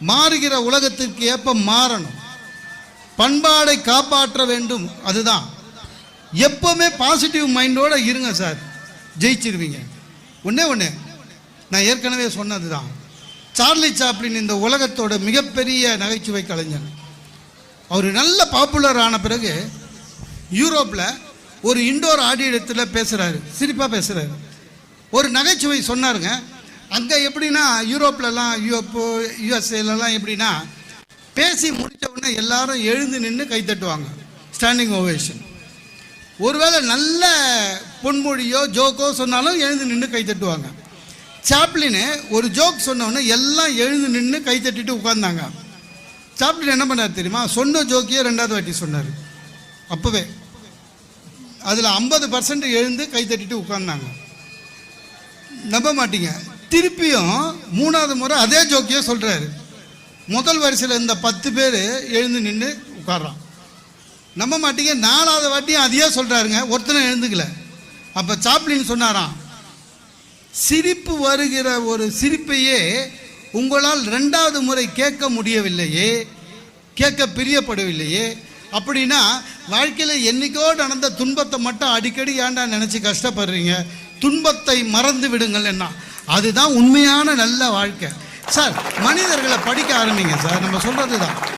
மாறுகிற உலகத்திற்கு ஏற்ப மாறணும், பண்பாடை காப்பாற்ற வேண்டும். அதுதான். எப்பவுமே பாசிட்டிவ் மைண்டோட இருங்க சார், ஜெயிச்சிருவீங்க. ஒண்ணே நான் ஏற்கனவே சொன்னது தான். சார்லி சாப்ளின் இந்த உலகத்தோட மிகப்பெரிய நகைச்சுவை கலைஞர். அவர் நல்ல பாப்புலர் ஆன பிறகு யூரோப்பில் ஒரு இண்டோர் ஆடியத்தில் பேசுகிறாரு, சிரிப்பாக பேசுகிறாரு. ஒரு நகைச்சுவை சொன்னாருங்க. அங்கே எப்படின்னா யூரோப்லலாம் யூஎஸ்ஏலலாம் எப்படின்னா பேசி முடித்த உடனே எல்லாரும் எழுந்து நின்று கைத்தட்டுவாங்க, ஸ்டாண்டிங் ஓவேஷன். ஒருவேளை நல்ல பொன்மொழியோ ஜோக்கோ சொன்னாலும் எழுந்து நின்று கைத்தட்டுவாங்க. சாப்ளின் ஒரு ஜோக் சொன்ன உடனே எல்லாம் எழுந்து நின்று கைத்தட்டிட்டு உட்கார்ந்தாங்க. சாப்ளின் என்ன பண்ணார் தெரியுமா? சொன்ன ஜோக்கியே 2வது வாட்டி சொன்னார். அப்போவே அதில் 50% எழுந்து கைத்தட்டிட்டு உட்கார்ந்தாங்க. நம்ப மாட்டீங்க, திருப்பியும் 3வது முறை அதே ஜோக்கியே சொல்கிறாரு. முதல் வரிசையில் இந்த 10 பேர் எழுந்து நின்று உட்கார்றான். நம்ப மாட்டீங்க, 4வது வாட்டியும் அதையே சொல்கிறாருங்க, ஒருத்தனை எழுந்துக்கல. அப்போ சாப்ளின் சொன்னாராம், சிரிப்பு வருகிற ஒரு சிரிப்பையே உங்களால் 2வது முறை கேட்க முடியவில்லையே, கேட்க பிரியப்படவில்லையே. அப்படின்னா வாழ்க்கையில் என்னைக்கோ நடந்த துன்பத்தை மட்டும் அடிக்கடி ஏன்டா நினச்சி கஷ்டப்படுறீங்க? துன்பத்தை மறந்து விடுங்கள். என்ன, அதுதான் உண்மையான நல்ல வாழ்க்கை சார். மனிதர்களை படிக்க ஆரம்பிங்க சார், நம்ம சொல்கிறது தான்.